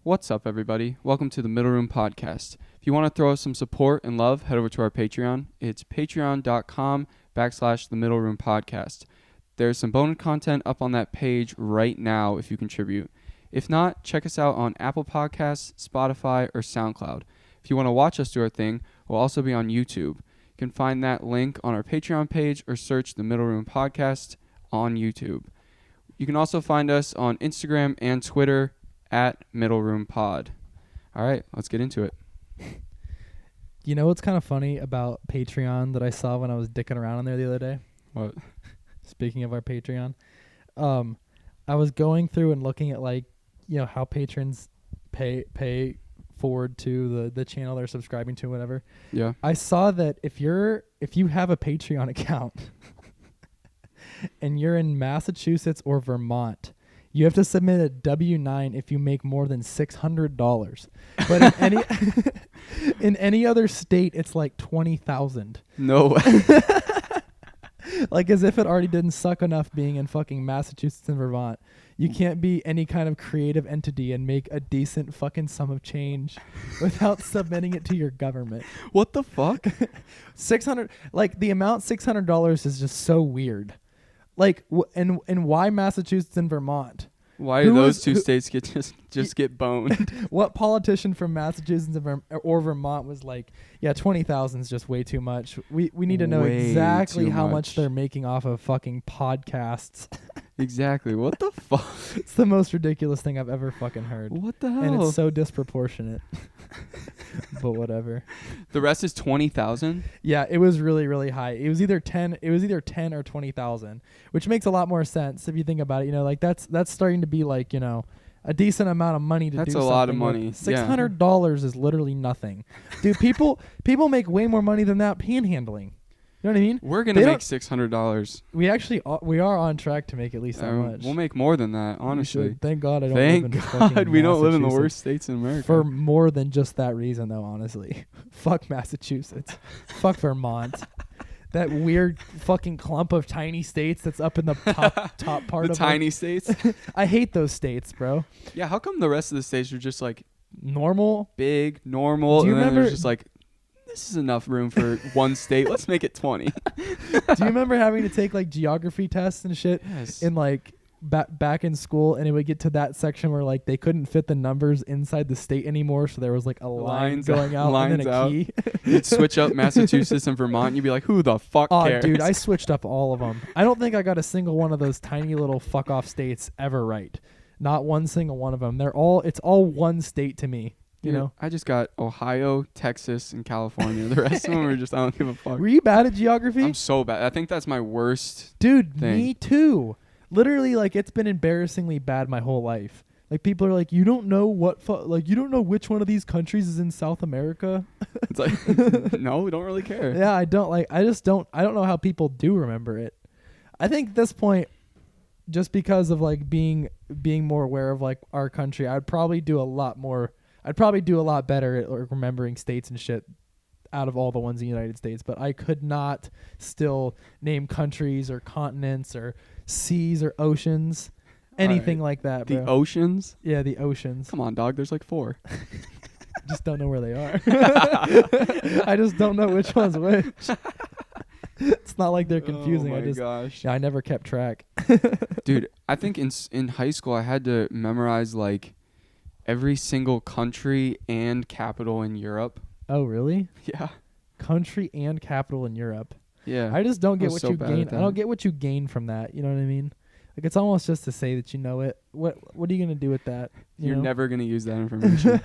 What's up, everybody? Welcome to the Middle Room Podcast. If you want to throw us some support and love, head over to our Patreon. It's patreon.com/the Middle Room Podcast. There's some bonus content up on that page right now if you contribute. If not, check us out on Apple Podcasts, Spotify, or SoundCloud. If you want to watch us do our thing, we'll also be on YouTube. You can find that link on our Patreon page or search the Middle Room Podcast on YouTube. You can also find us on Instagram and Twitter at Middle Room Pod. All right, let's get into it. You know what's kind of funny about Patreon that I saw when I was dicking around on there the other day? What? Speaking of our Patreon, I was going through and looking at how patrons pay forward to the channel they're subscribing to, whatever. Yeah. I saw that if you have a Patreon account and you're in Massachusetts or Vermont, you have to submit a W-9 if you make more than $600. But in any other state, it's like $20,000. No way. Like as if it already didn't suck enough being in fucking Massachusetts and Vermont. You can't be any kind of creative entity and make a decent fucking sum of change without submitting it to your government. What the fuck? 600, like the amount $600 is just so weird. Like, and why Massachusetts and Vermont? Why do those two states just get boned? What politician from Massachusetts or Vermont was like, yeah, 20,000 is just way too much. We need to know exactly how much they're making off of fucking podcasts. Exactly. What the fuck? It's the most ridiculous thing I've ever fucking heard. What the hell? And it's so disproportionate. But whatever. The rest is 20,000? Yeah, it was really, really high. It was either 10 or 20,000, which makes a lot more sense if you think about it. You know, like that's starting to be like, you know, a decent amount of money to do something. That's a lot of money. $600 is literally nothing. Dude, people make way more money than that panhandling. You know what I mean? We're going to make $600. We are on track to make at least that much. We'll make more than that, honestly. Thank God I don't live in fucking we don't live in the worst states in America. For more than just that reason, though, honestly. Fuck Massachusetts. Fuck Vermont. That weird fucking clump of tiny states that's up in the top part of the tiny states? I hate those states, bro. Yeah, how come the rest of the states are just like normal? Big, normal, Do you and remember, then there's just like, this is enough room for one state. Let's make it 20. Do you remember having to take like geography tests and shit in like back in school, and it would get to that section where like they couldn't fit the numbers inside the state anymore, so there was like a line going out and then a key. You'd switch up Massachusetts and Vermont, and you'd be like, who the fuck cares? Dude, I switched up all of them. I don't think I got a single one of those tiny little fuck off states ever right. Not one single one of them. It's all one state to me. You know, I just got Ohio, Texas, and California. The rest of them are just, I don't give a fuck. Were you bad at geography? I'm so bad. I think that's my worst Dude, thing. Me too. Literally, like, it's been embarrassingly bad my whole life. Like, people are like, you don't know you don't know which one of these countries is in South America? It's like, no, we don't really care. Yeah, I don't know how people do remember it. I think at this point, just because of, like, being more aware of, like, our country, I'd probably do a lot better at remembering states and shit out of all the ones in the United States. But I could not still name countries or continents or seas or oceans, anything like that, bro. The oceans? Yeah, the oceans. Come on, dog. There's like 4. Just don't know where they are. I just don't know which one's which. It's not like they're confusing. Oh my gosh. Yeah, I never kept track. Dude, I think in high school I had to memorize like every single country and capital in Europe. Oh, really? Yeah. Country and capital in Europe. Yeah. I just don't get what you gain. I don't get what you gain from that. You know what I mean? Like, it's almost just to say that you know it. What are you going to do with that? You're never going to use that information.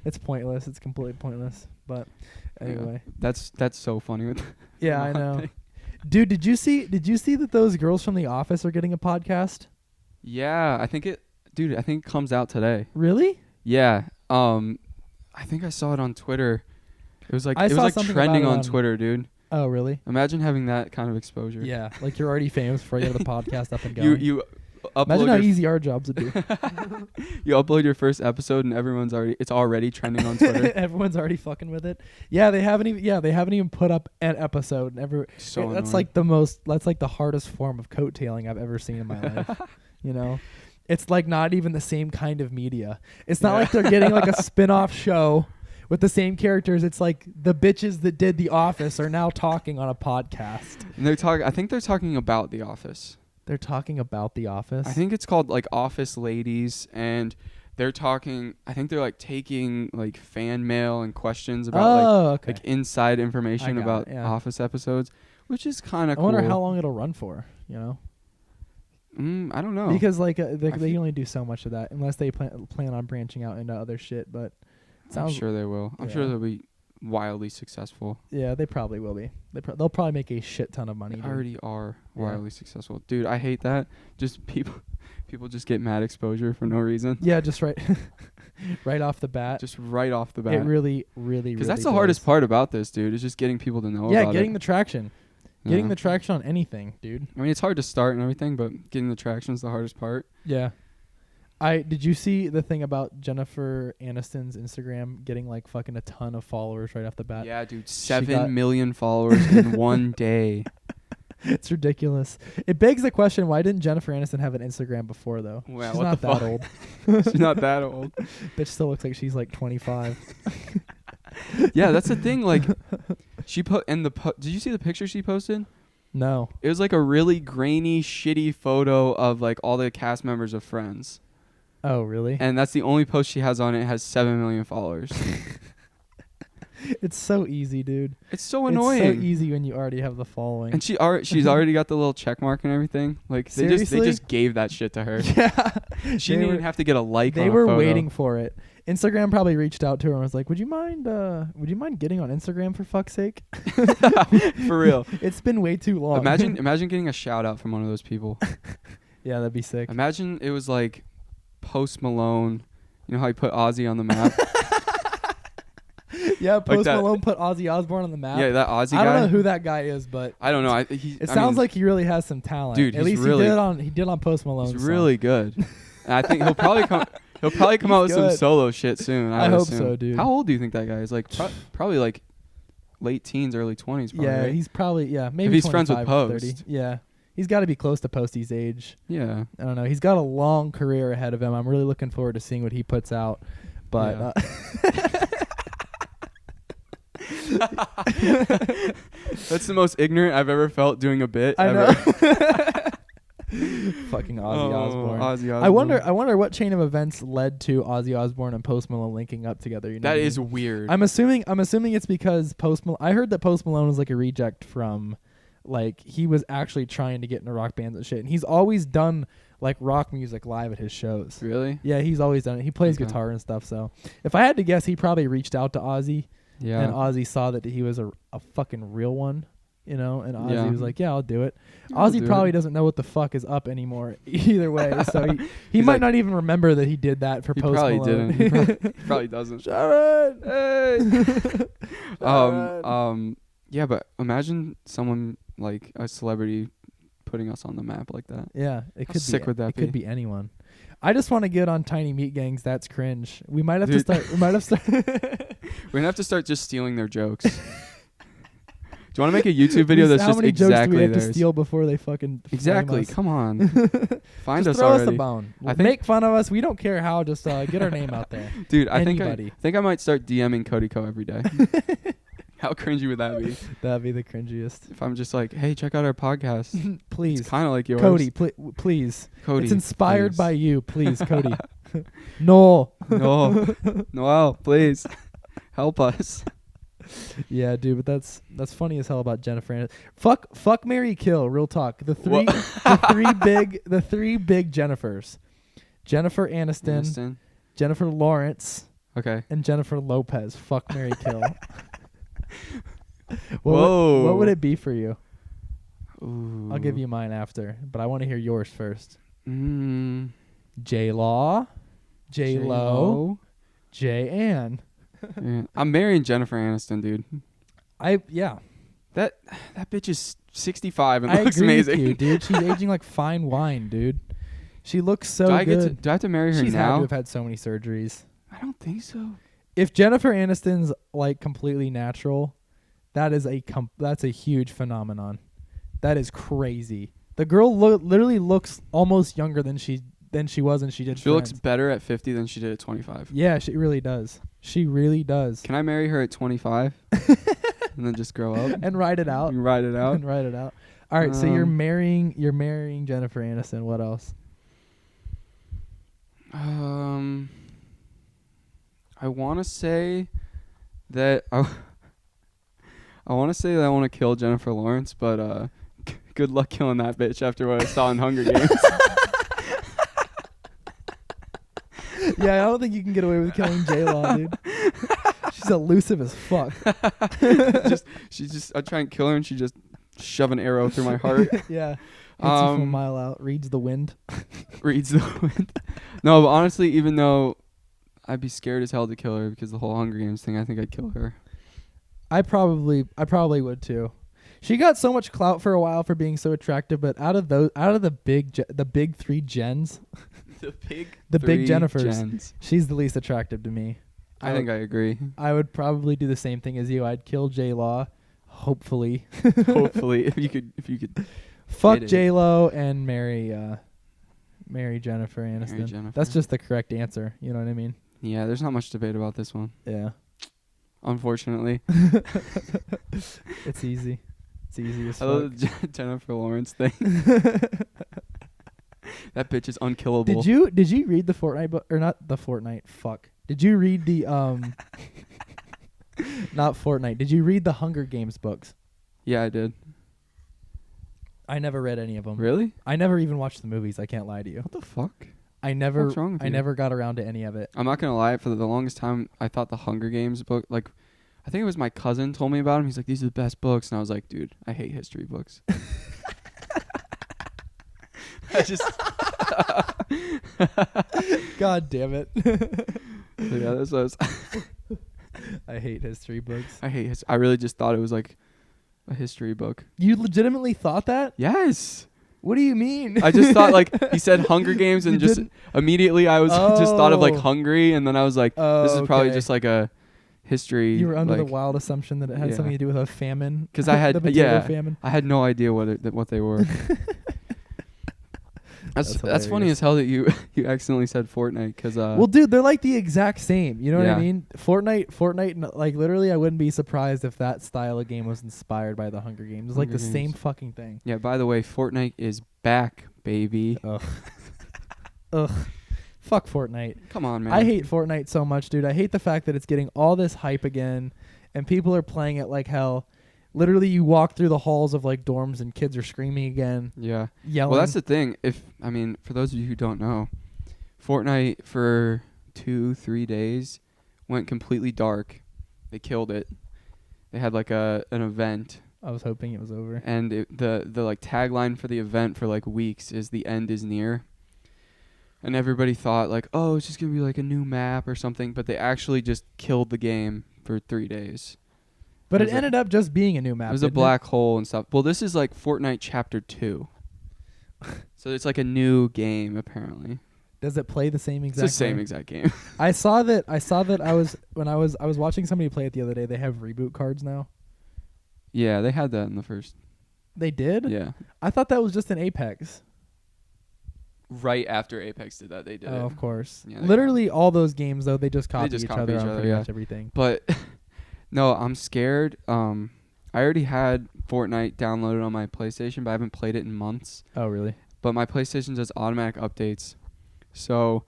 It's pointless. It's completely pointless. But anyway. Yeah, that's so funny with yeah, I know. Dude, did you see that those girls from The Office are getting a podcast? Yeah, I think it comes out today. Really? Yeah. I think I saw it on Twitter. It was like trending on Twitter, dude. Oh, really? Imagine having that kind of exposure. Yeah, like you're already famous before you have the podcast up and going. You upload imagine how easy our jobs would be. You upload your first episode and it's already trending on Twitter. Everyone's already fucking with it. Yeah, they haven't even put up an episode. That's like the hardest form of coattailing I've ever seen in my life. You know, It's like not even the same kind of media. It's not like they're getting like a spin-off show with the same characters. It's like the bitches that did The Office are now talking on a podcast. And I think they're talking about The Office. They're talking about The Office? I think it's called like Office Ladies, and they're talking, I think they're like taking like fan mail and questions about like inside information about Office episodes, which is kind of cool. I wonder how long it'll run for, you know? I don't know. Because like they only do so much of that unless they plan on branching out into other shit, but I'm sure they will. I'm sure they'll be wildly successful. Yeah, they probably will be. They'll probably make a shit ton of money. They already are wildly successful. Dude, I hate that. Just people just get mad exposure for no reason. Yeah, just right off the bat. Just right off the bat. It really, really, because that's the hardest part about this, dude, is just getting people to know about it. Yeah, getting the traction. Getting the traction on anything, dude. I mean, it's hard to start and everything, but getting the traction is the hardest part. Yeah. Did you see the thing about Jennifer Aniston's Instagram getting like fucking a ton of followers right off the bat? Yeah, dude. 7 million followers in one day. It's ridiculous. It begs the question, why didn't Jennifer Aniston have an Instagram before, though? Well, she's not that old. She's not that old. Bitch still looks like she's like 25. Yeah, that's the thing. Like, she put in the... Did you see the picture she posted? No. It was like a really grainy, shitty photo of like all the cast members of Friends. Oh, really? And that's the only post she has on it. It has 7 million followers. It's so easy, dude. It's so annoying. It's so easy when you already have the following. And she's already got the little check mark and everything. Like they just gave that shit to her. Yeah. She didn't even have to get a like on a They were photo. waiting for it. Instagram probably reached out to her and was like, "Would you mind getting on Instagram for fuck's sake?" For real. It's been way too long. Imagine getting a shout out from one of those people. Yeah, that'd be sick. Imagine it was like Post Malone. You know how he put Ozzy on the map? Yeah, Post Malone put Ozzy Osbourne on the map. Yeah, that Ozzy guy. I don't know who that guy is, but I don't know. It sounds like he really has some talent. Dude, at least he did on Post Malone. He's really good. And I think he'll probably come out with some solo shit soon. I hope so, dude. How old do you think that guy is? Like probably like late teens, early 20s. Probably, yeah, right? he's probably maybe if he's friends with 30. Post. Yeah, he's got to be close to Posty's age. Yeah, I don't know. He's got a long career ahead of him. I'm really looking forward to seeing what he puts out. But that's the most ignorant I've ever felt doing a bit. I know. Fucking Ozzy Osbourne. Ozzy Osbourne. I wonder what chain of events led to Ozzy Osbourne and Post Malone linking up together. You know that is weird. I'm assuming it's because Post Malone. I heard that Post Malone was like a reject from, like, he was actually trying to get into rock bands and shit, and he's always done like rock music live at his shows. Really? Yeah, he's always done it. He plays guitar and stuff. So if I had to guess, he probably reached out to Ozzy. Yeah. And Ozzy saw that he was a fucking real one, you know, and Ozzy was like, yeah, I'll do it. Ozzy probably doesn't know what the fuck is up anymore either way. So he might not even remember that he did that for Post Malone. He probably didn't. Sharon! Hey! Yeah, but imagine someone like a celebrity putting us on the map like that. Yeah. How sick would that be? It could be anyone. I just want to get on Tiny Meat Gangs. That's cringe. We might have to start. We're gonna have to start just stealing their jokes. Do you want to make a YouTube video that's just exactly jokes do we have theirs? to steal before they fucking exactly? Us? Come on, find just us throw already. us a bone. Make fun of us. We don't care how. Just get our name out there, dude. I think I might start DMing Cody Co every day. How cringy would that be? That'd be the cringiest. If I'm just like, hey, check out our podcast. Please. It's kind of like yours. Cody, please. Cody. It's inspired by you. Please, Cody. Noel, please. Help us. Yeah, dude, but that's funny as hell about Jennifer Aniston. Fuck, marry, kill. Real talk. The three big Jennifers. Jennifer Aniston. Jennifer Lawrence. Okay. And Jennifer Lopez. Fuck, marry, kill. What would it be for you? Ooh. I'll give you mine after, but I want to hear yours first. J-Law. J-Lo. J-Ann. Yeah. I'm marrying Jennifer Aniston, dude. That bitch is 65 and looks amazing. With you, dude. She's aging like fine wine, dude. She looks so good. Do I have to marry her She's now? had to have had so many surgeries. I don't think so. If Jennifer Aniston's like completely natural, that's a huge phenomenon. That is crazy. The girl literally looks almost younger than she she was, and she did. She looks better at 50 than she did at 25. Yeah, she really does. She really does. Can I marry her at 25 and then just grow up and ride it out? and ride it out. And ride it out. All right, so you're marrying Jennifer Aniston. What else? I want to say that I want to kill Jennifer Lawrence, but good luck killing that bitch after what I saw in Hunger Games. Yeah, I don't think you can get away with killing J-Law, dude. She's elusive as fuck. I try and kill her and she just shove an arrow through my heart. Yeah. Hits you from a mile out. Reads the wind. Reads the wind. No, but honestly, even though I'd be scared as hell to kill her because the whole Hunger Games thing, I think I'd kill her. I probably would too. She got so much clout for a while for being so attractive, but out of the big three gens, the big Jennifers, gens. She's the least attractive to me. I think I agree. I would probably do the same thing as you. I'd kill J-Law, hopefully. Hopefully, if you could. Fuck J-Lo and marry Jennifer Aniston. Marry Jennifer. That's just the correct answer. You know what I mean? Yeah, there's not much debate about this one. Yeah. Unfortunately. It's easy. It's easy as I fuck. love the Jennifer Lawrence thing. That bitch is unkillable. Did you read the Fortnite book, or not the Fortnite? Fuck. Did you read the not Fortnite? Did you read the Hunger Games books? Yeah, I did. I never read any of them. Really? I never even watched the movies. I can't lie to you. What the fuck? I never. What's wrong with you? Never got around to any of it. I'm not gonna lie. For the longest time, I thought the Hunger Games book, like, I think it was my cousin told me about him. He's like, these are the best books, and I was like, dude, I hate history books. I just. God damn it. So yeah, that's what I was. I hate history books. I really just thought it was like a history book. You legitimately thought that? Yes. What do you mean? I just thought, like, he said Hunger Games, and just immediately I was just thought of like hungry, and then I was like, this is probably just like a history. You were under the like, wild assumption that it had something to do with a famine. Because I had the potato famine. I had no idea what they were. That's funny as hell that you accidentally said Fortnite because well, dude, they're like the exact same. You know what I Yeah. mean? Fortnite, like literally, I wouldn't be surprised if that style of game was inspired by the Hunger Games. It's like the same fucking thing. Yeah. By the way, Fortnite is back, baby. Ugh. Ugh. Fuck Fortnite. Come on, man. I hate Fortnite so much, dude. I hate the fact that it's getting all this hype again, and people are playing it like hell. Literally, you walk through the halls of like dorms and kids are screaming again. Yeah. Yelling. Well, that's the thing. For those of you who don't know, Fortnite for 2-3 days went completely dark. They killed it. They had like an event. I was hoping it was over. And the like tagline for the event for like weeks is "The end is near." And everybody thought like, oh, it's just gonna be like a new map or something, but they actually just killed the game for 3 days. But it ended up just being a new map. It was a black hole and stuff. Well, this is like Fortnite Chapter 2. So it's like a new game apparently. Does it play the same exact? It's the same exact game. I saw that. I was watching somebody play it the other day. They have reboot cards now. Yeah, they had that in the first. They did? Yeah. I thought that was just an Apex. Right after Apex did that, they did. Oh, of course. Yeah, literally all those games though, they just copy each other on pretty yeah. much everything. But no, I'm scared. I already had Fortnite downloaded on my PlayStation, but I haven't played it in months. Oh, really? But my PlayStation does automatic updates. So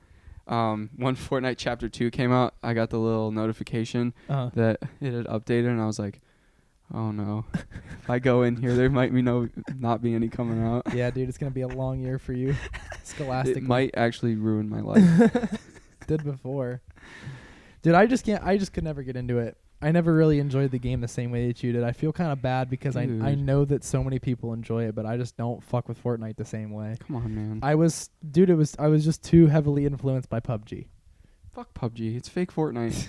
when Fortnite Chapter 2 came out, I got the little notification that it had updated, and I was like, oh no. If I go in here, there might not be any coming out. Yeah, dude, it's going to be a long year for you. Scholastic. It might actually ruin my life. Did before. Dude, I just could never get into it. I never really enjoyed the game the same way that you did. I feel kind of bad because I know that so many people enjoy it, but I just don't fuck with Fortnite the same way. Come on, man. I was just too heavily influenced by PUBG. Fuck PUBG. It's fake Fortnite.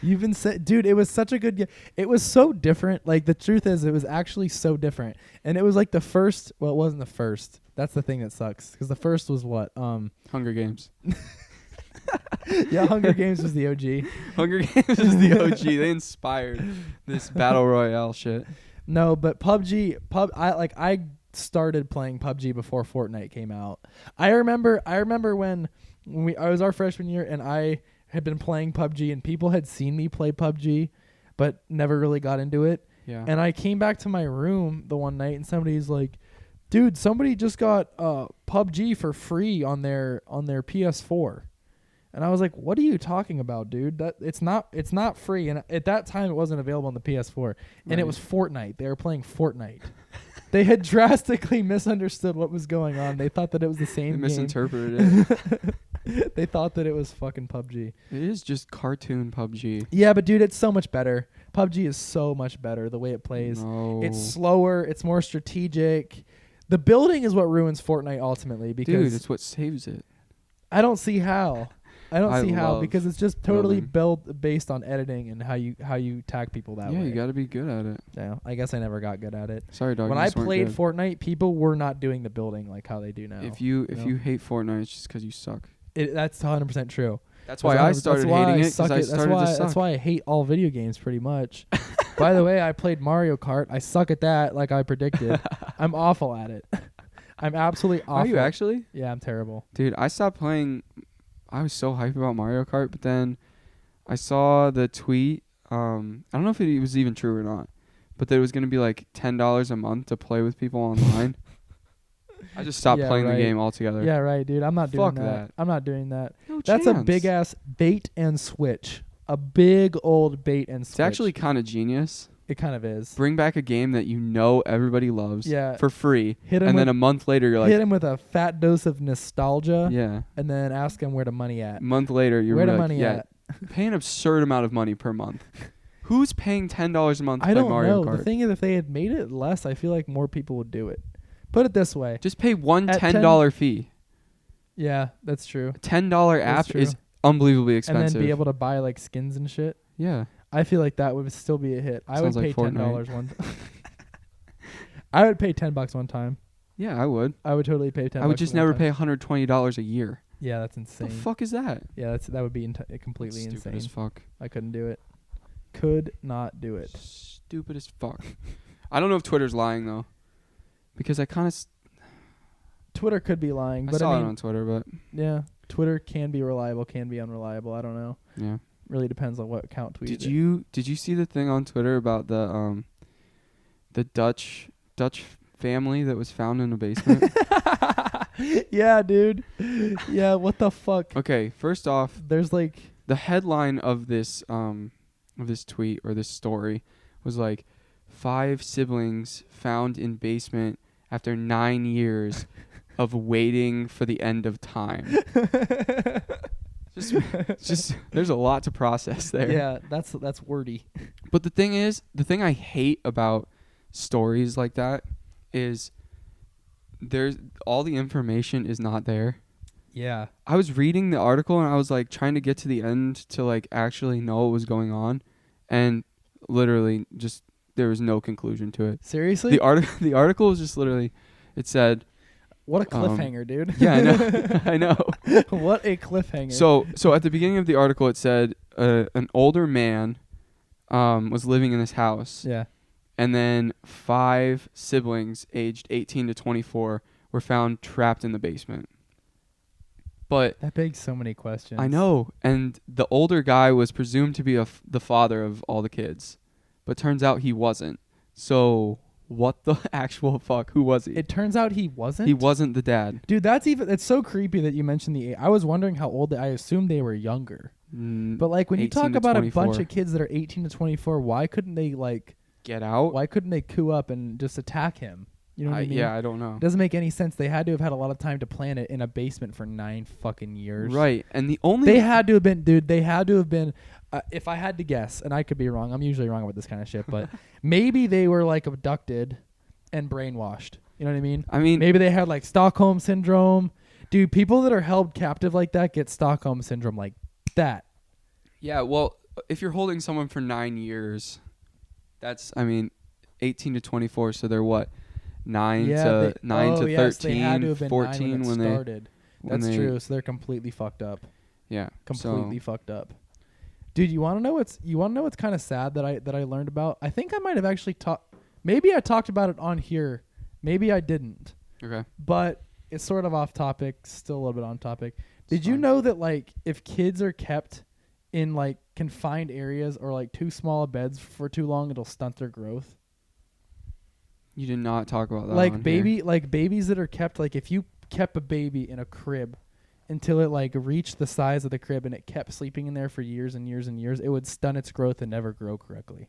You've been dude, it was such a good game. It was so different. Like the truth is it was actually so different. And it was like the first, well, it wasn't the first. That's the thing that sucks cuz the first was what? Hunger Games. Yeah, Hunger Games was the OG. Hunger Games is the OG. They inspired this battle royale shit. No, but PUBG, I started playing PUBG before Fortnite came out. I remember when I was our freshman year and I had been playing PUBG and people had seen me play PUBG but never really got into it. Yeah. And I came back to my room the one night and somebody's like, "Dude, somebody just got PUBG for free on their PS4." And I was like, "What are you talking about, dude? That it's not free." And at that time it wasn't available on the PS4. And it was Fortnite. They were playing Fortnite. They had drastically misunderstood what was going on. They thought that it was the same game. Misinterpreted it. They thought that it was fucking PUBG. It is just cartoon PUBG. Yeah, but dude, it's so much better. PUBG is so much better the way it plays. No. It's slower. It's more strategic. The building is what ruins Fortnite ultimately because Dude, it's what saves it. I don't see how. I see how love because it's just totally building. built based on editing and how you tag people that way. Yeah, you got to be good at it. Yeah, I guess I never got good at it. Sorry, dog. When you I just weren't played good. Fortnite, people were not doing the building like how they do now. If you know? hate Fortnite, it's just because you suck. That's 100% true. That's why I started hating it. Suck Because I started to suck. That's why I hate all video games pretty much. By the way, I played Mario Kart. I suck at that like I predicted. I'm awful at it. I'm absolutely awful. Are you actually? Yeah, I'm terrible. Dude, I stopped playing. I was so hyped about Mario Kart, but then I saw the tweet. I don't know if it was even true or not, but that it was going to be like $10 a month to play with people online. I just stopped playing the game altogether. Yeah, right, dude. I'm not doing Fuck that. that. I'm not doing that. No That's a chance. big ass bait and switch. A big old bait and switch. It's actually kind of genius. It kind of is. Bring back a game that you know everybody loves for free, Hit 'em and with, then a month later you're like, hit him with a fat dose of nostalgia, yeah. and then ask him where the money at. A month later you're Where the like, money yeah, at? pay an absurd amount of money per month. Who's paying $10 a month to I play don't Mario know. Kart? The thing is, if they had made it less, I feel like more people would do it. Put it this way. Just pay one At $10 fee. Yeah, that's true. A $10 app true. is unbelievably expensive. And then be able to buy like skins and shit. Yeah. I feel like that would still be a hit. I would Sounds pay like $10 one. I would pay $10 one time. Yeah, I would. I would totally pay $10. I would just never pay $120 a year. Yeah, that's insane. What the fuck is that? Yeah, that would be completely That's insane. stupid as fuck. I couldn't do it. Could not do it. Stupid as fuck. I don't know if Twitter's lying though, because I kind of Twitter could be lying, I but saw I mean, it on Twitter, but yeah, Twitter can be reliable, can be unreliable. I don't know. yeah. Really depends on what account tweeted Did you see the thing on Twitter about the Dutch family that was found in a basement? Yeah, dude. Yeah, what the fuck? Okay, first off, There's like the headline of this tweet or this story was like 5 siblings found in basement after 9 years of waiting for the end of time. just there's a lot to process there. yeah, that's wordy. But the thing I hate about stories like that is there's all the information is not there. Yeah. I was reading the article and I was like trying to get to the end to like actually know what was going on, and literally just there was no conclusion to it. Seriously? The article was just literally, it said, what a cliffhanger, dude. Yeah, I know. I know. What a cliffhanger. So at the beginning of the article it said an older man was living in this house. Yeah. And then 5 siblings aged 18 to 24 were found trapped in the basement. But that begs so many questions. I know. And the older guy was presumed to be the father of all the kids. But turns out he wasn't. So what the actual fuck? Who was he? It turns out he wasn't? He wasn't the dad. Dude, it's so creepy that you mentioned the age. I was wondering how old I assumed they were younger. But like when you talk about 24. a bunch of kids that are 18 to 24, why couldn't they like get out? Why couldn't they coup up and just attack him? You know what I mean? Yeah, I don't know. It doesn't make any sense. They had to have had a lot of time to plan it in a basement for 9 fucking years. Right. And they had to have been, if I had to guess, and I could be wrong. I'm usually wrong with this kind of shit, but maybe they were like abducted and brainwashed. You know what I mean? I mean, maybe they had like Stockholm syndrome. Dude, people that are held captive like that get Stockholm syndrome like that. Yeah, well, if you're holding someone for 9 years, that's 18 to 24, so they're what? 9 to 13, yes, they had to have been 14 when it started. That's true. So they're completely fucked up. Yeah, completely fucked up. Dude, you want to know what's kind of sad that I learned about? I think I might have actually maybe I talked about it on here Maybe I didn't. Okay. But it's sort of off topic, still a little bit on topic. Did It's you fine. know that like if kids are kept in like confined areas or like too small of beds for too long, it'll stunt their growth? You did not talk about that Like on here. like babies that are kept, like if you kept a baby in a crib until it like reached the size of the crib and it kept sleeping in there for years and years and years, it would stunt its growth and never grow correctly.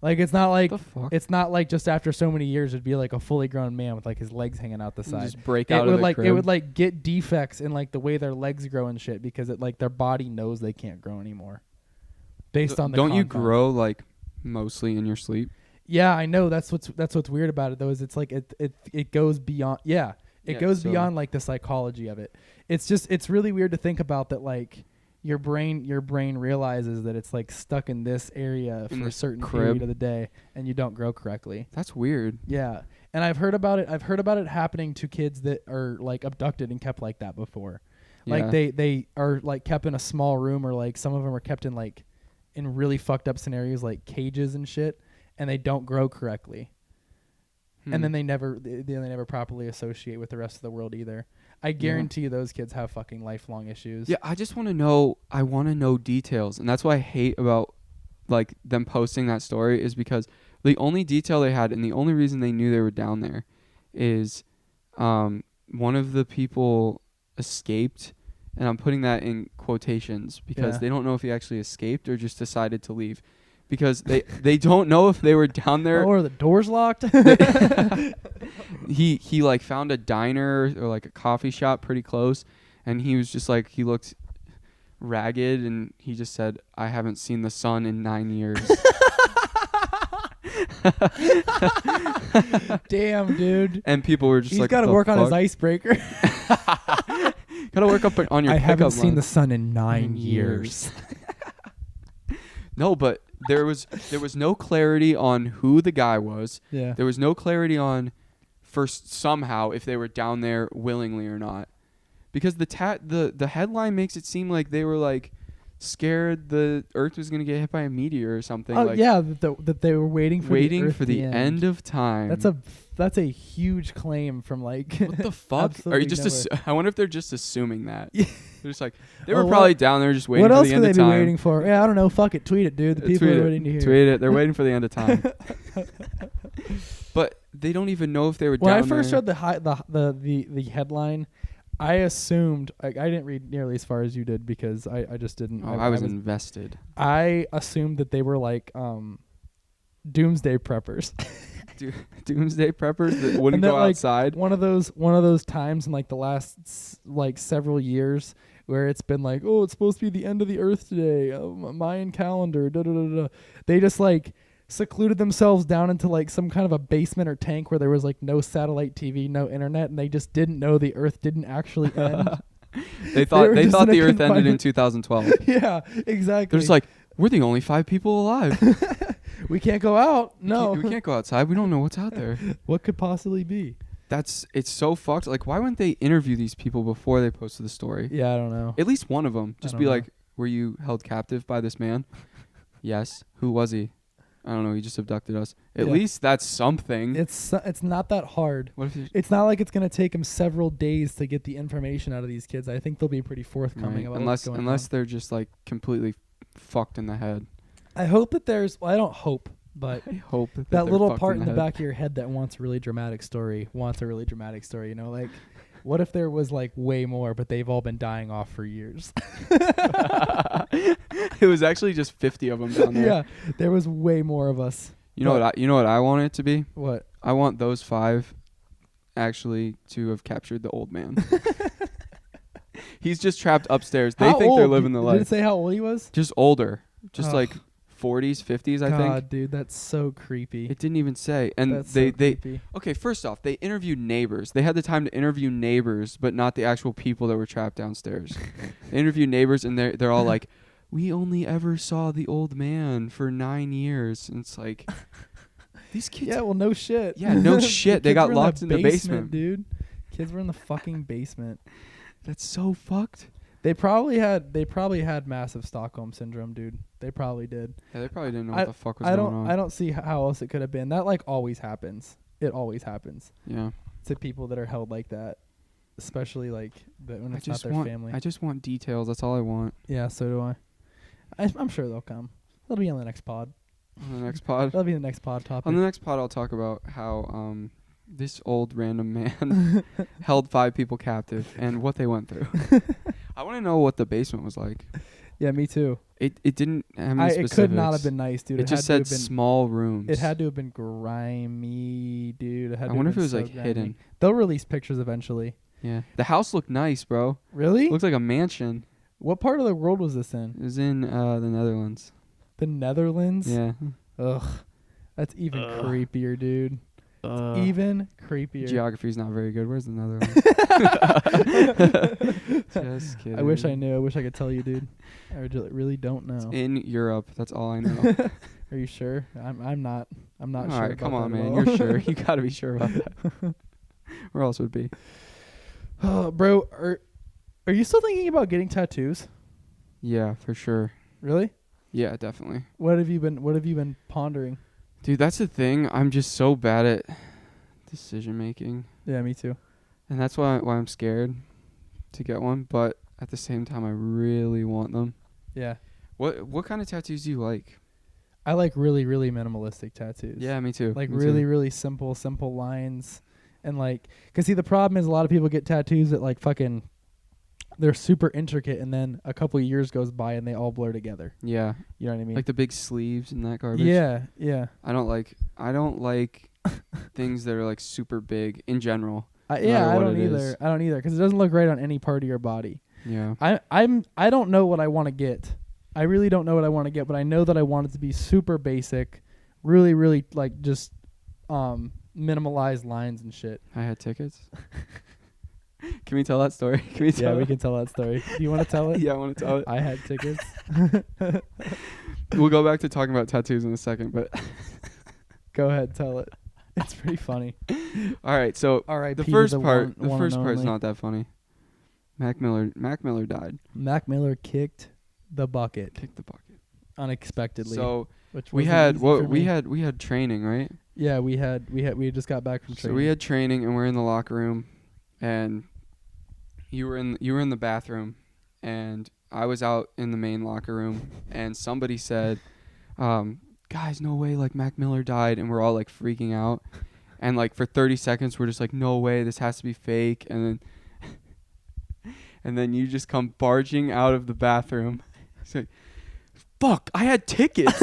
Like it's not like The fuck? it's not like just after so many years it'd be like a fully grown man with like his legs hanging out the You side. just break It out of would the like crib. it would like get defects in like the way their legs grow and shit because it like their body knows they can't grow anymore. Based on the Don't you confines. grow like mostly in your sleep? Yeah, I know. That's what's weird about it though, is it's like it goes beyond. Yeah, it Yeah, goes so- beyond like the psychology of it. It's really weird to think about that. Like your brain realizes that it's like stuck in this area In for a this certain crib. period of the day, and you don't grow correctly. That's weird. Yeah, and I've heard about it. I've heard about it happening to kids that are like abducted and kept like that before. Like Yeah. they are like kept in a small room, or like some of them are kept in like in really fucked up scenarios like cages and shit, and they don't grow correctly. And then they never properly associate with the rest of the world either. I guarantee you those kids have fucking lifelong issues. Yeah, I just want to know. I want to know details, and that's what I hate about like them posting that story is because the only detail they had and the only reason they knew they were down there is one of the people escaped, and I'm putting that in quotations because Yeah. they don't know if he actually escaped or just decided to leave because they don't know if they were down there. Oh, are the doors locked? He like found a diner or like a coffee shop pretty close, and he was just like, he looked ragged, and he just said, I haven't seen the sun in 9 years. Damn, dude. And people were just He's like, got to "The work on his fuck?" icebreaker. Gotta work up on your I haven't pickup seen line. the sun in 9 9 years. No, but there was no clarity on who the guy was. Yeah. There was no clarity on first somehow if they were down there willingly or not, because the headline makes it seem like they were like scared the Earth was gonna get hit by a meteor or something. Oh like yeah, that they were waiting for the end of time. That's a huge claim from like What the fuck? Are you absolutely just? nowhere. I wonder if they're just assuming that. Yeah. They're just like they Oh, were what- probably down there just waiting What for else the could end they of be time. waiting for? Yeah, I don't know. Fuck it. Tweet it, dude. The people Tweet are it. waiting to hear. Tweet it. They're waiting for the end of time. But they don't even know if they were When down I first there. read the headline, I assumed I didn't read nearly as far as you did because I just didn't. I was invested. I assumed that they were like doomsday preppers. Doomsday preppers that wouldn't And that, go like, outside. one of those times in like the last like several years where it's been like, oh, it's supposed to be the end of the earth today, Mayan calendar, da da da da. They just like secluded themselves down into like some kind of a basement or tank where there was like no satellite TV, no internet, and they just didn't know the earth didn't actually end. They thought were just in the a Earth ended in confinement- 2012. Yeah, exactly. They're just like, we're the only 5 people alive. we can't go out. No, we can't go outside. We don't know what's out there. What could possibly be? It's so fucked. Like, why wouldn't they interview these people before they posted the story? Yeah, I don't know. At least one of them. Just don't be know. like, were you held captive by this man? Yes. Who was he? I don't know. He just abducted us. At Yeah. least that's something. It's not that hard. What if you, It's not like it's gonna take them several days to get the information out of these kids. I think they'll be pretty forthcoming right. about what's going unless on. they're just like completely fucked in the head. I hope that there's. Well, I don't hope, but I hope that that they're little fucked part in the head. back of your head that wants a really dramatic story wants a really dramatic story. You know, like what if there was like way more, but they've all been dying off for years? It was actually just 50 of them down there. Yeah, there was way more of us. You know what I want it to be? What? I want those 5 actually to have captured the old man. He's just trapped upstairs. They How think they're old? living the Did life. it say how old he was? Just older. Just Ugh. like 40s, 50s, I God, think. dude, that's so creepy. It didn't even say. And That's they so creepy. okay, first off, they interviewed neighbors. They had the time to interview neighbors, but not the actual people that were trapped downstairs. They interviewed neighbors, and they're all like, "We only ever saw the old man for 9 years." And it's like, these kids. Yeah, well, no shit. Yeah, no The shit. They kids got were locked in the basement. dude. Kids were in the fucking basement. That's so fucked. They probably had massive Stockholm syndrome, dude. They probably did. Yeah, they probably didn't know I- what the fuck was going on. I don't see how else it could have been. That like always happens. it always happens Yeah. to people that are held like that, especially like when it's not their family. I just want details. That's all I want. Yeah, so do I. I'm sure they'll come. They'll be on the next pod. On the next pod. That'll be the next pod topic. On the next pod, I'll talk about how this old random man held 5 people captive and what they went through. I want to know what the basement was like. Yeah, me too. It didn't have any specifics. It could not have been nice, dude. It just said small rooms. It had to have been grimy, dude. I wonder if it was like hidden. They'll release pictures eventually. Yeah. The house looked nice, bro. Really? Looked like a mansion. What part of the world was this in? It was in the Netherlands. The Netherlands? Yeah. Ugh. That's even creepier, dude. It's even creepier. Geography's not very good. Where's the Netherlands? Just kidding. I wish I knew. I wish I could tell you, dude. I really don't know. It's in Europe. That's all I know. Are you sure? I'm not. I'm not all sure. All right, come on, man. You're sure. You got to be sure about that. Where else would it be? Bro, are you still thinking about getting tattoos? Yeah, for sure. Really? Yeah, definitely. What have you been pondering? Dude, that's the thing. I'm just so bad at decision making. Yeah, me too. And that's why I'm scared to get one, but at the same time I really want them. Yeah. What kind of tattoos do you like? I like really, really minimalistic tattoos. Yeah, me too. Like really simple lines. And like, cause see, the problem is a lot of people get tattoos that like fucking, they're super intricate, and then a couple of years goes by and they all blur together. Yeah. You know what I mean? Like the big sleeves and that garbage. Yeah, yeah. I don't like things that are like super big in general. I don't either. I don't either, because it doesn't look right on any part of your body. Yeah. I don't know what I want to get. I really don't know what I want to get, but I know that I want it to be super basic, really, really like just minimalized lines and shit. I had tickets. Can we tell that story? Can we tell we can tell that story. Do you want to tell it? Yeah, I want to tell it. I had tickets. We'll go back to talking about tattoos in a second, but go ahead, tell it. It's pretty funny. All right, so the first part is not that funny. Mac Miller died. Mac Miller kicked the bucket unexpectedly. So we had training, right? Yeah, we just got back from training. So we had training, and we're in the locker room, and you were in the bathroom, and I was out in the main locker room, and somebody said, guys, no way, like Mac Miller died, and we're all like freaking out, and like for 30 seconds we're just like, no way, this has to be fake, and then you just come barging out of the bathroom. It's like, fuck, I had tickets.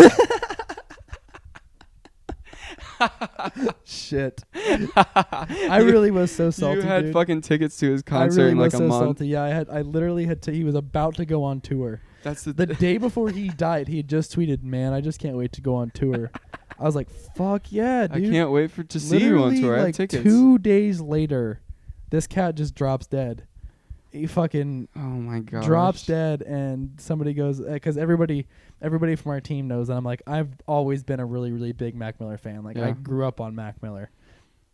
Shit. I really was so salty. You had dude. fucking tickets to his concert in like a month. Salty. Yeah, I literally had he was about to go on tour. That's the day before he died. He had just tweeted, "Man, I just can't wait to go on tour." I was like, "Fuck yeah, dude! I can't wait to see you on tour." I have tickets. 2 days later, this cat just drops dead. He fucking drops dead, and somebody goes, because everybody from our team knows that I'm like, I've always been a really, really big Mac Miller fan. Like, I grew up on Mac Miller.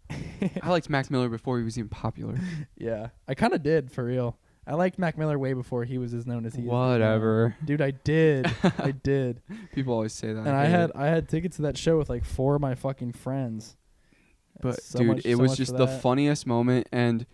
I liked Mac Miller before he was even popular. Yeah, I kind of did, for real. I liked Mac Miller way before he was as known as he is. Whatever. Dude, I did. I did. People always say that. And I had tickets to that show with like 4 of my fucking friends. But dude, it was just the funniest moment, and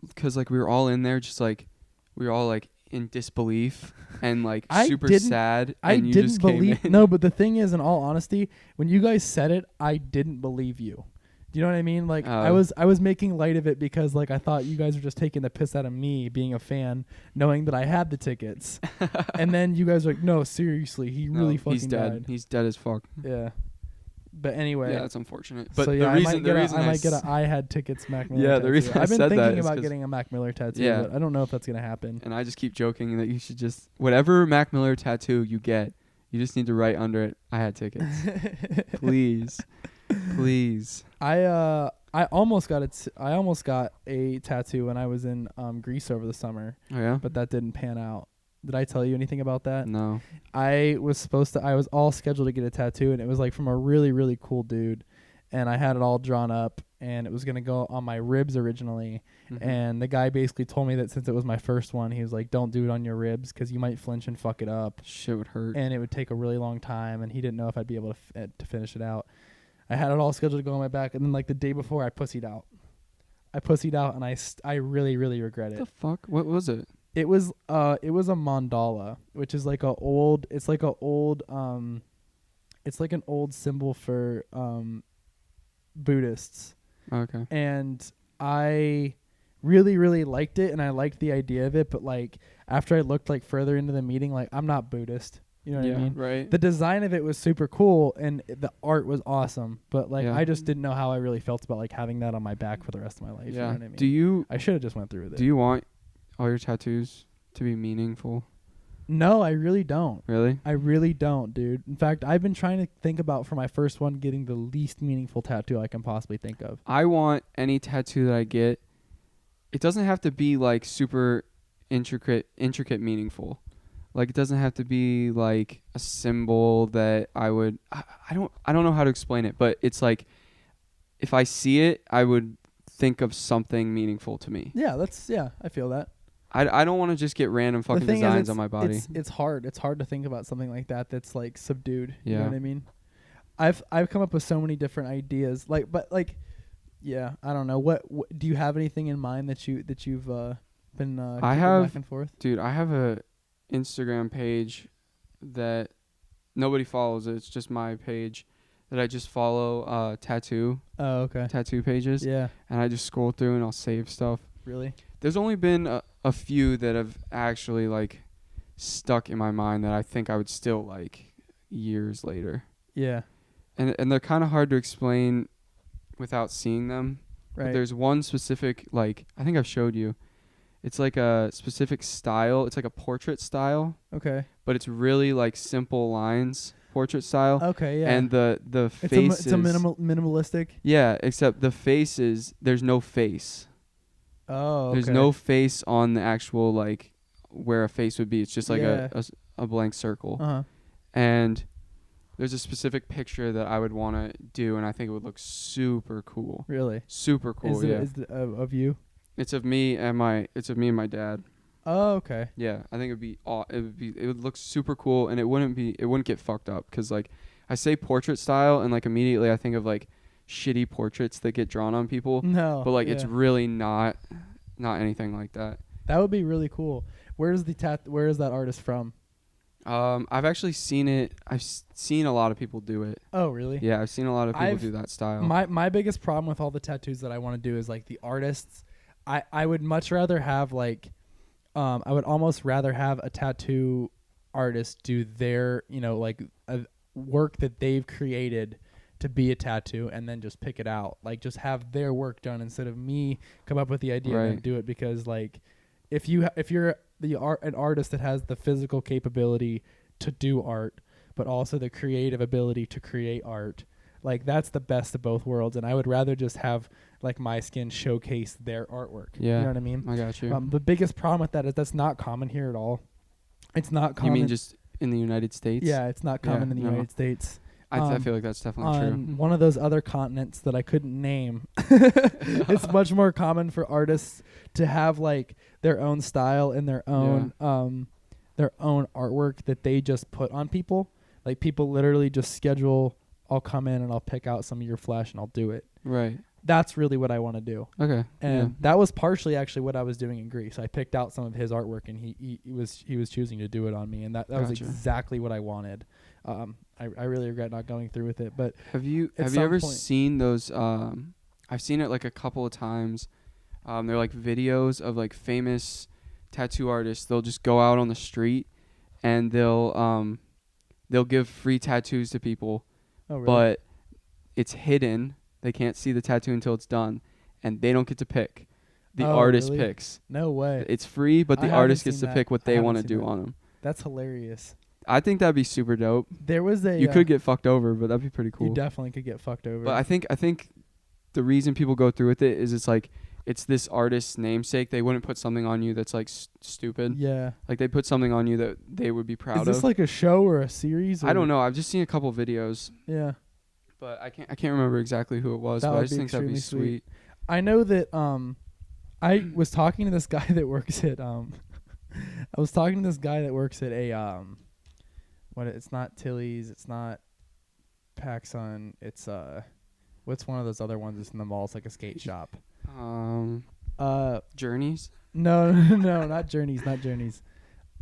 because like we were all in there, just like we were all like in disbelief and like super sad. I didn't believe. No, but the thing is, in all honesty, when you guys said it, I didn't believe you. Do you know what I mean? Like I was making light of it because like I thought you guys were just taking the piss out of me being a fan, knowing that I had the tickets. And then you guys were like, no, seriously, he really fucking died. He's dead as fuck. Yeah. But anyway, yeah, that's unfortunate. But so yeah, I might get a I had tickets Mac Miller. Yeah, tattoo. the reason I've been thinking is about getting a Mac Miller tattoo, but I don't know if that's gonna happen. And I just keep joking that you should just whatever Mac Miller tattoo you get, you just need to write under it, I had tickets. Please. I almost got a tattoo when I was in Greece over the summer. Oh yeah? But that didn't pan out. Did I tell you anything about that? No. I was all scheduled to get a tattoo, and it was like from a really, really cool dude. And I had it all drawn up, and it was going to go on my ribs originally. Mm-hmm. And the guy basically told me that since it was my first one, he was like, don't do it on your ribs because you might flinch and fuck it up. Shit would hurt. And it would take a really long time, and he didn't know if I'd be able to finish it out. I had it all scheduled to go on my back, and then like the day before, I pussied out. And I really really regret What the it. fuck? What was it? It was a mandala, which is like it's like an old symbol for Buddhists. Okay. And I really really liked it, and I liked the idea of it, but like after I looked like further into the meeting, like I'm not Buddhist. You know what I mean? Right. The design of it was super cool and the art was awesome, but like Yeah. I just didn't know how I really felt about like having that on my back for the rest of my life. You know what I mean? Do you I should have just went through with it. do you want all your tattoos to be meaningful? No, I really don't. Really? I really don't, dude. In fact, I've been trying to think about for my first one getting the least meaningful tattoo I can possibly think of. I want any tattoo that I get. It doesn't have to be like super intricate meaningful. Like it doesn't have to be like a symbol that I don't know how to explain it, but it's like if I see it, I would think of something meaningful to me. Yeah, I feel that. I don't want to just get random fucking designs on my body. It's hard. It's hard to think about something like that that's like subdued. Yeah. You know what I mean? I've come up with so many different ideas. Yeah, I don't know. What do you have anything in mind that you've been kicking back and forth? Dude, I have a Instagram page that nobody follows. It's just my page that I just follow tattoo pages. Yeah. And I just scroll through and I'll save stuff. Really? There's only been a few that have actually like stuck in my mind that I think I would still like years later. Yeah. And they're kind of hard to explain without seeing them. Right. But there's one specific, like, I think I've showed you. It's like a specific style. It's like a portrait style. Okay. But it's really like simple lines, portrait style. Okay, yeah. And the faces. It's a minimalistic. Yeah, except the faces, there's no face. Oh, okay. There's no face on the actual, like, where a face would be. It's just like a blank circle. Uh-huh. And there's a specific picture that I would want to do, and I think it would look super cool. Really? Super cool, Is it of you? It's of me and my dad. Oh, okay. Yeah, I think it would look super cool, and it wouldn't get fucked up, because like I say portrait style, and like immediately I think of like shitty portraits that get drawn on people. No. But like it's really not anything like that. That would be really cool. Where is that artist from? I've actually seen it. I've seen a lot of people do it. Oh, really? Yeah, I've seen a lot of people do that style. My biggest problem with all the tattoos that I want to do is like the artists. I would much rather have like, I would almost rather have a tattoo artist do their, like a work that they've created to be a tattoo, and then just pick it out. Like just have their work done instead of me come up with the idea and do it. Because like, if you're an artist that has the physical capability to do art, but also the creative ability to create art, like that's the best of both worlds. And I would rather just have like my skin showcase their artwork. Yeah, you know what I mean? I got you. The biggest problem with that is that's not common here at all. It's not common. You mean just in the United States? Yeah, it's not common in the United States. I feel like that's definitely true. On one of those other continents that I couldn't name, it's much more common for artists to have like their own style and their own artwork that they just put on people. Like people literally just schedule, I'll come in and I'll pick out some of your flesh and I'll do it. Right. That's really what I want to do. Okay. And that was partially actually what I was doing in Greece. I picked out some of his artwork and he was choosing to do it on me, and that was exactly what I wanted. I really regret not going through with it. But have you ever seen those? I've seen it like a couple of times. They're like videos of like famous tattoo artists. They'll just go out on the street and they'll give free tattoos to people. Oh, really? But it's hidden. They can't see the tattoo until it's done, and they don't get to pick. The artist picks. No way. It's free, but the artist gets to pick what they want to do on them. That's hilarious. I think that'd be super dope. There was you could get fucked over, but that'd be pretty cool. You definitely could get fucked over. But I think the reason people go through with it is it's like it's this artist's namesake. They wouldn't put something on you that's like stupid. Yeah. Like they put something on you that they would be proud of. Is this like a show or a series? I don't know. I've just seen a couple videos. Yeah. But I can't remember exactly who it was. But I just think that'd be sweet. I know that I was talking to this guy that works at a it's not Tilly's, it's not PacSun, it's What's one of those other ones that's in the mall? It's like a skate shop. Journeys. No, no, not Journeys, not Journeys.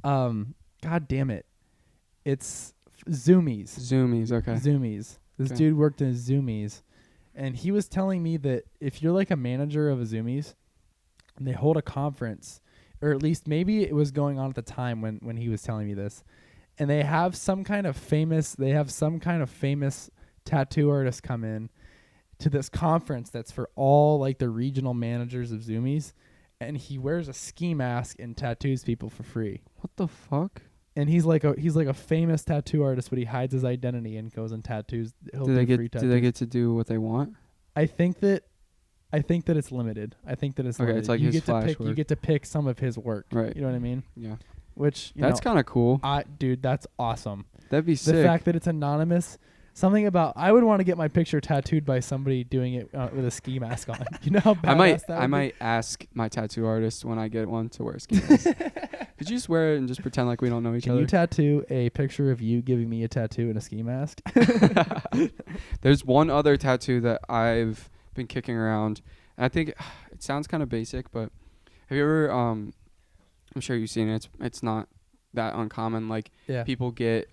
God damn it. It's Zoomies. Zoomies. Okay. Zoomies. This Okay. dude worked in Zoomies, and he was telling me that if you're like a manager of a Zoomies, and they hold a conference, or at least maybe it was going on at the time when he was telling me this, and they have some kind of famous tattoo artist come in to this conference that's for all like the regional managers of Zoomies, and he wears a ski mask and tattoos people for free. What the fuck? And he's like a famous tattoo artist, but he hides his identity and goes and tattoos. Do they get to do what they want? I think that it's limited. I think that it's Okay, limited. it's like you his get to flash pick. work. You get to pick some of his work. Right. You know what I mean? Yeah. Which That's kind of cool. dude, that's awesome. That'd be The sick. fact that it's anonymous. Something about I would want to get my picture tattooed by somebody doing it with a ski mask on. You know how badass that would I be? might ask my tattoo artist when I get one to wear a ski mask. Could you just wear it and just pretend like we don't know each Can other? you tattoo a picture of you giving me a tattoo and a ski mask? There's one other tattoo that I've been kicking around, and I think it sounds kind of basic, but have you ever? I'm sure you've seen it. It's not that uncommon. Like Yeah. people get